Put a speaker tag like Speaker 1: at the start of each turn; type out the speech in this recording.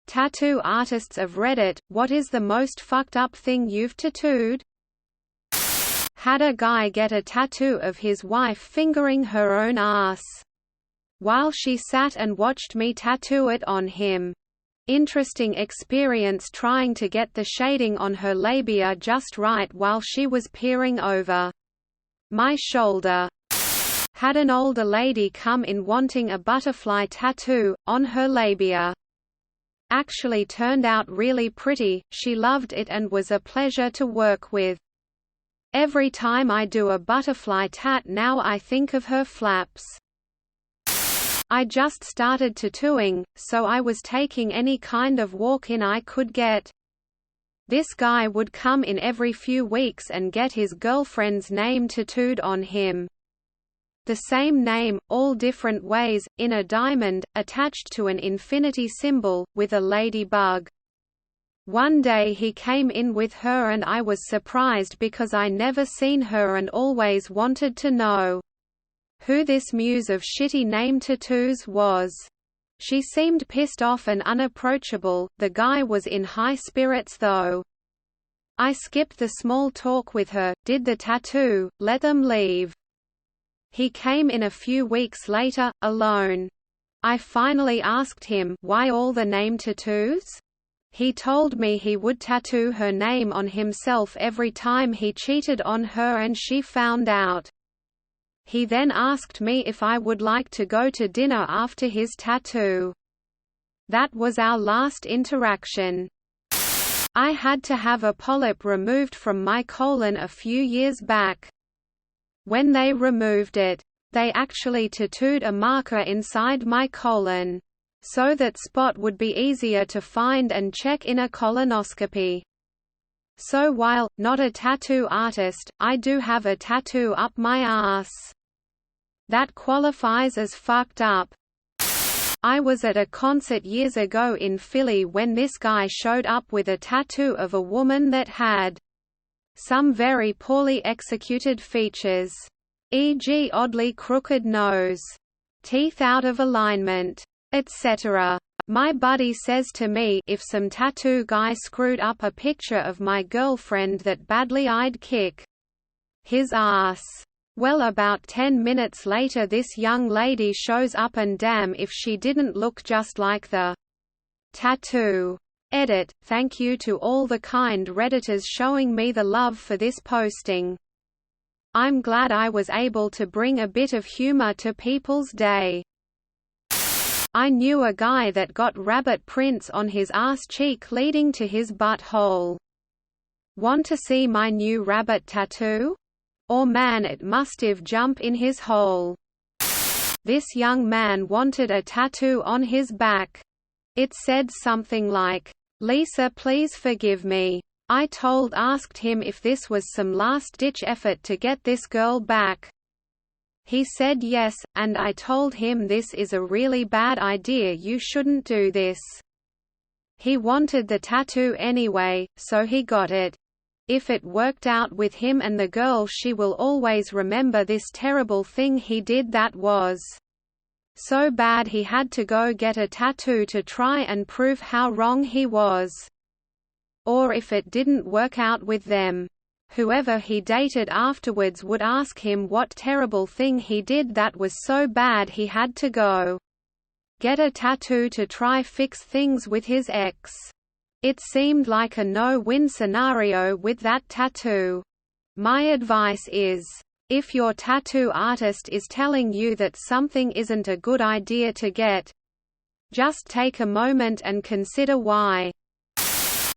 Speaker 1: Tattoo artists of Reddit, what is the most fucked up thing you've tattooed? Had a guy get a tattoo of his wife fingering her own ass, while she sat and watched me tattoo it on him. Interesting experience trying to get the shading on her labia just right while she was peering over my shoulder. Had an older lady come in wanting a butterfly tattoo, on her labia. Actually turned out really pretty, she loved it and was a pleasure to work with. Every time I do a butterfly tat now I think of her flaps. I just started tattooing, so I was taking any kind of walk-in I could get. This guy would come in every few weeks and get his girlfriend's name tattooed on him. The same name, all different ways, in a diamond, attached to an infinity symbol, with a ladybug. One day he came in with her and I was surprised because I never seen her and always wanted to know who this muse of shitty name tattoos was. She seemed pissed off and unapproachable. The guy was in high spirits though. I skipped the small talk with her, did the tattoo, let them leave. He came in a few weeks later, alone. I finally asked him, why all the name tattoos? He told me he would tattoo her name on himself every time he cheated on her and she found out. He then asked me if I would like to go to dinner after his tattoo. That was our last interaction. I had to have a polyp removed from my colon a few years back. When they removed it, they actually tattooed a marker inside my colon, so that spot would be easier to find and check in a colonoscopy. So while not a tattoo artist, I do have a tattoo up my ass. That qualifies as fucked up. I was at a concert years ago in Philly when this guy showed up with a tattoo of a woman that had some very poorly executed features, e.g. oddly crooked nose, teeth out of alignment, etc. My buddy says to me if some tattoo guy screwed up a picture of my girlfriend that badly I'd kick his ass. Well, about 10 minutes later this young lady shows up and damn if she didn't look just like the tattoo. Edit, thank you to all the kind Redditors showing me the love for this posting. I'm glad I was able to bring a bit of humor to people's day. I knew a guy that got rabbit prints on his ass cheek leading to his butthole. Want to see my new rabbit tattoo? Or man, it must've jump in his hole. This young man wanted a tattoo on his back. It said something like, "Lisa, please forgive me." I asked him if this was some last-ditch effort to get this girl back. He said yes, and I told him this is a really bad idea, you shouldn't do this. He wanted the tattoo anyway, so he got it. If it worked out with him and the girl, she will always remember this terrible thing he did that was so bad he had to go get a tattoo to try and prove how wrong he was. Or if it didn't work out with them, whoever he dated afterwards would ask him what terrible thing he did that was so bad he had to go get a tattoo to try fix things with his ex. It seemed like a no-win scenario with that tattoo. My advice is, if your tattoo artist is telling you that something isn't a good idea to get, just take a moment and consider why.